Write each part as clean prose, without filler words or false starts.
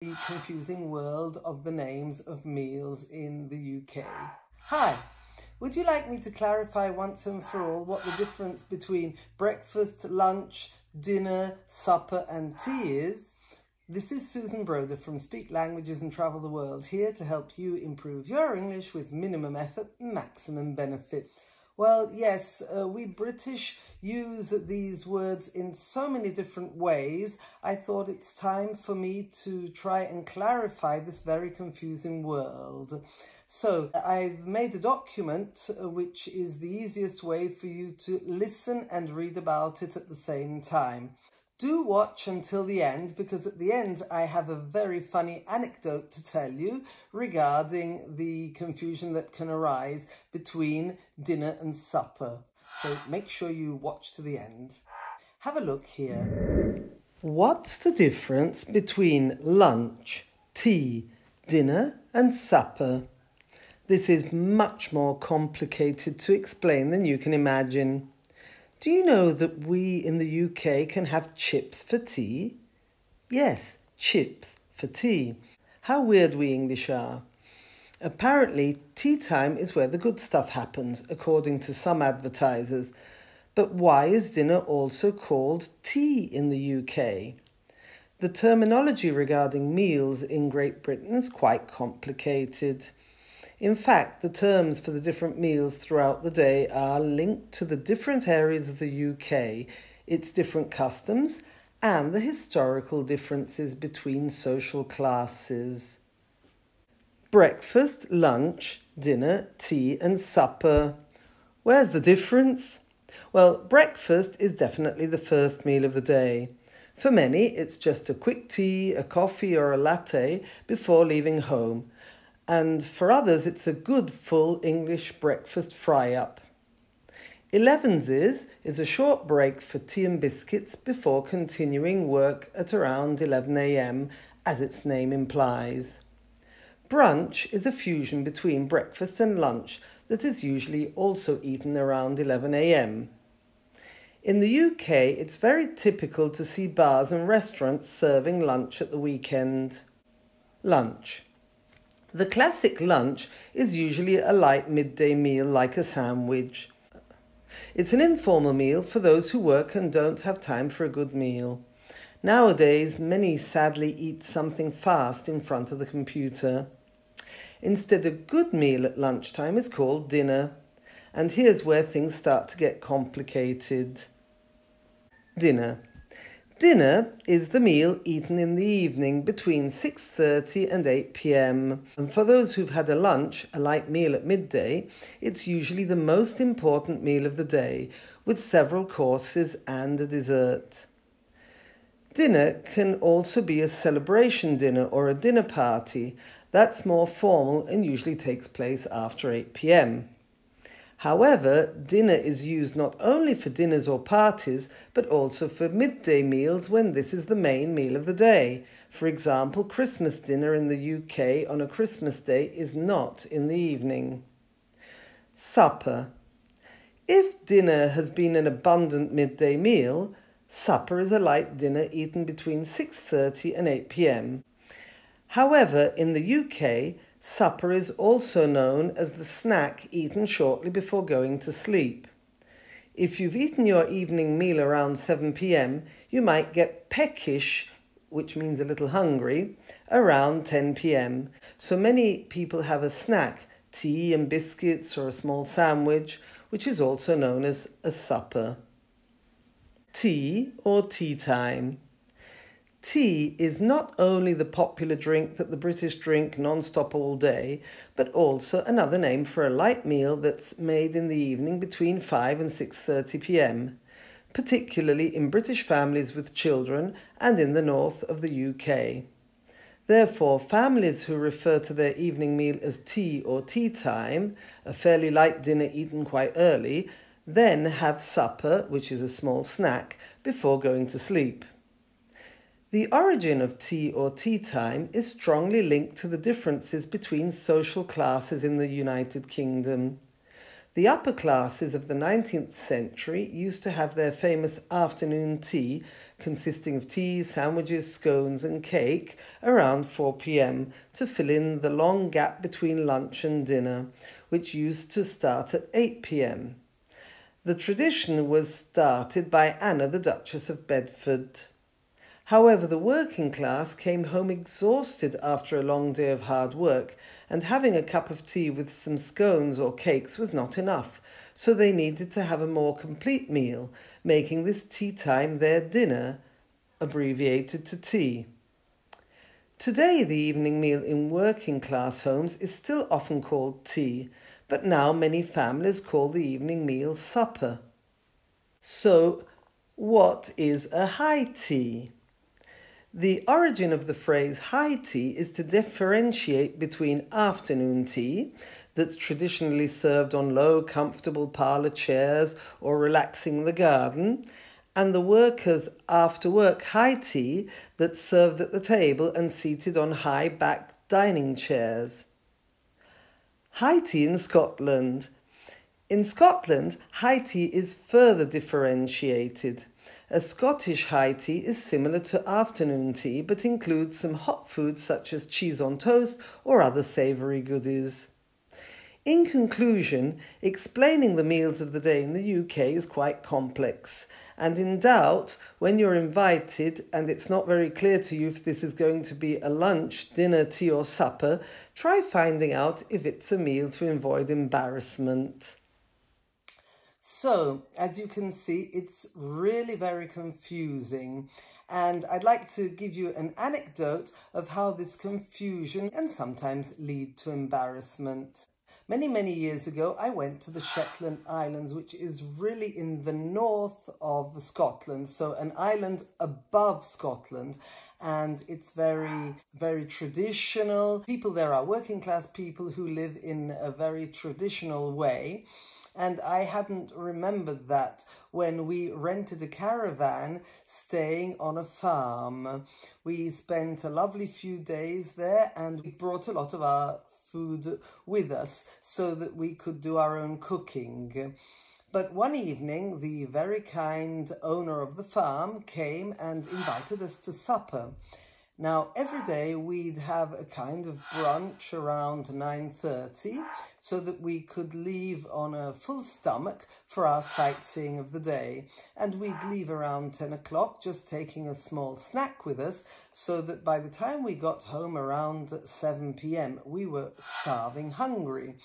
The confusing world of the names of meals in the UK. Hi, would you like me to clarify once and for all what the difference between breakfast, lunch, dinner, supper and tea is? This is Susan Broder from Speak Languages and Travel the World, here to help you improve your English with minimum effort and maximum benefit. Well, yes, we British use these words in so many different ways. I thought it's time for me to try and clarify this very confusing world. So I've made a document which is the easiest way for you to listen and read about it at the same time. Do watch until the end, because at the end I have a very funny anecdote to tell you regarding the confusion that can arise between dinner and supper. So make sure you watch to the end. Have a look here. What's the difference between lunch, tea, dinner and supper? This is much more complicated to explain than you can imagine. Do you know that we in the UK can have chips for tea? Yes, chips for tea. How weird we English are. Apparently, tea time is where the good stuff happens, according to some advertisers. But why is dinner also called tea in the UK? The terminology regarding meals in Great Britain is quite complicated. In fact, the terms for the different meals throughout the day are linked to the different areas of the UK, its different customs, and the historical differences between social classes. Breakfast, lunch, dinner, tea and supper. Where's the difference? Well, breakfast is definitely the first meal of the day. For many, it's just a quick tea, a coffee or a latte before leaving home. And for others, it's a good full English breakfast fry-up. Elevenses is a short break for tea and biscuits before continuing work at around 11 a.m, as its name implies. Brunch is a fusion between breakfast and lunch that is usually also eaten around 11 a.m. In the UK, it's very typical to see bars and restaurants serving lunch at the weekend. Lunch. The classic lunch is usually a light midday meal like a sandwich. It's an informal meal for those who work and don't have time for a good meal. Nowadays, many sadly eat something fast in front of the computer. Instead, a good meal at lunchtime is called dinner. And here's where things start to get complicated. Dinner. Dinner is the meal eaten in the evening between 6:30 and 8 p.m. And for those who've had a lunch, a light meal at midday, it's usually the most important meal of the day, with several courses and a dessert. Dinner can also be a celebration dinner or a dinner party. That's more formal and usually takes place after 8 p.m. However, dinner is used not only for dinners or parties, but also for midday meals when this is the main meal of the day. For example, Christmas dinner in the UK on a Christmas day is not in the evening. Supper. If dinner has been an abundant midday meal, supper is a light dinner eaten between 6:30 and 8 p.m. However, in the UK, supper is also known as the snack eaten shortly before going to sleep. If you've eaten your evening meal around 7 p.m, you might get peckish, which means a little hungry, around 10 p.m. So many people have a snack, tea and biscuits or a small sandwich, which is also known as a supper. Tea or tea time. Tea is not only the popular drink that the British drink non-stop all day, but also another name for a light meal that's made in the evening between 5 and 6:30 p.m, particularly in British families with children and in the north of the UK. Therefore, families who refer to their evening meal as tea or tea time, a fairly light dinner eaten quite early, then have supper, which is a small snack, before going to sleep. The origin of tea or tea time is strongly linked to the differences between social classes in the United Kingdom. The upper classes of the 19th century used to have their famous afternoon tea, consisting of tea, sandwiches, scones and cake, around 4 p.m. to fill in the long gap between lunch and dinner, which used to start at 8 p.m. The tradition was started by Anna, the Duchess of Bedford. However, the working class came home exhausted after a long day of hard work, and having a cup of tea with some scones or cakes was not enough, so they needed to have a more complete meal, making this tea time their dinner, abbreviated to tea. Today, the evening meal in working class homes is still often called tea, but now many families call the evening meal supper. So, what is a high tea? The origin of the phrase high tea is to differentiate between afternoon tea, that's traditionally served on low, comfortable parlour chairs or relaxing in the garden, and the workers' after-work high tea that's served at the table and seated on high-backed dining chairs. High tea in Scotland. In Scotland, high tea is further differentiated. A Scottish high tea is similar to afternoon tea but includes some hot foods such as cheese on toast or other savoury goodies. In conclusion, explaining the meals of the day in the UK is quite complex, and in doubt, when you're invited and it's not very clear to you if this is going to be a lunch, dinner, tea or supper, try finding out if it's a meal to avoid embarrassment. So, as you can see, it's really very confusing, and I'd like to give you an anecdote of how this confusion can sometimes lead to embarrassment. Many years ago, I went to the Shetland Islands, which is really in the north of Scotland, so an island above Scotland, and it's very traditional. People there are working class people who live in a very traditional way. And I hadn't remembered that when we rented a caravan staying on a farm. We spent a lovely few days there and we brought a lot of our food with us so that we could do our own cooking. But one evening, the very kind owner of the farm came and invited us to supper. Now, every day we'd have a kind of brunch around 9:30 so that we could leave on a full stomach for our sightseeing of the day. And we'd leave around 10 o'clock, just taking a small snack with us, so that by the time we got home around 7 p.m, we were starving hungry.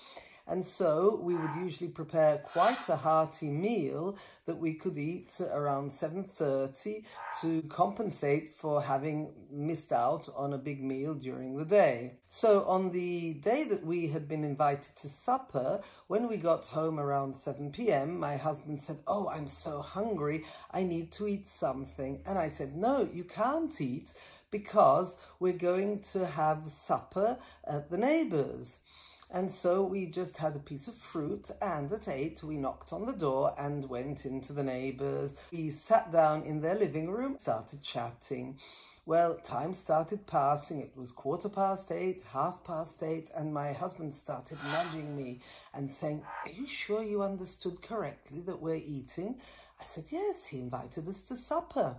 And so we would usually prepare quite a hearty meal that we could eat around 7:30 to compensate for having missed out on a big meal during the day. So on the day that we had been invited to supper, when we got home around 7 p.m, my husband said, "Oh, I'm so hungry, I need to eat something." And I said, "No, you can't eat because we're going to have supper at the neighbours." And so we just had a piece of fruit, and at 8 we knocked on the door and went into the neighbours. We sat down in their living room, started chatting. Well, time started passing. It was 8:15, 8:30, and my husband started nudging me and saying, "Are you sure you understood correctly that we're eating?" I said, "Yes, he invited us to supper."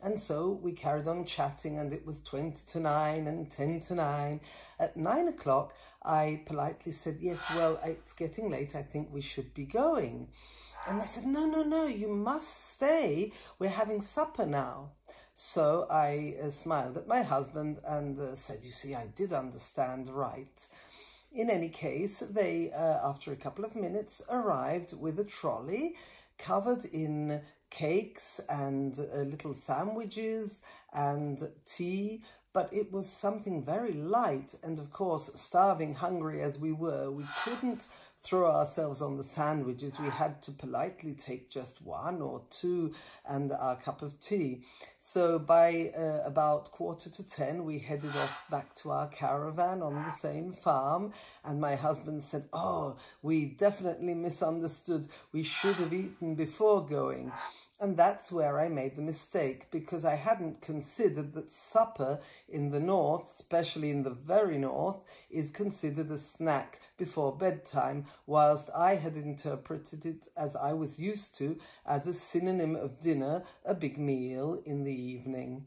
And so we carried on chatting, and it was 20 to 9 and 10 to 9. At 9 o'clock, I politely said, "Yes, well, it's getting late. I think we should be going." And they said, No, you must stay. We're having supper now." So I smiled at my husband and said, "You see, I did understand right." In any case, they, after a couple of minutes, arrived with a trolley covered in cakes and little sandwiches and tea, but it was something very light, and of course, starving hungry as we were, we couldn't throw ourselves on the sandwiches. We had to politely take just one or two and our cup of tea. So by about 9:45, we headed off back to our caravan on the same farm, and my husband said, "Oh, we definitely misunderstood. We should have eaten before going." And that's where I made the mistake, because I hadn't considered that supper in the north, especially in the very north, is considered a snack before bedtime, whilst I had interpreted it, as I was used to, as a synonym of dinner, a big meal in the evening.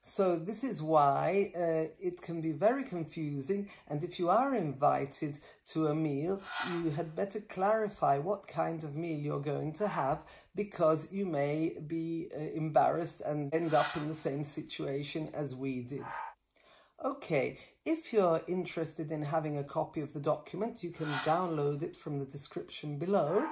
So this is why it can be very confusing, and if you are invited to a meal, you had better clarify what kind of meal you're going to have, because you may be embarrassed and end up in the same situation as we did. Okay, if you're interested in having a copy of the document, you can download it from the description below.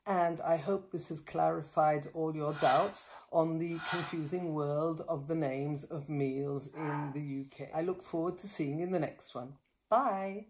And I hope this has clarified all your doubts on the confusing world of the names of meals in the UK. I look forward to seeing you in the next one. Bye!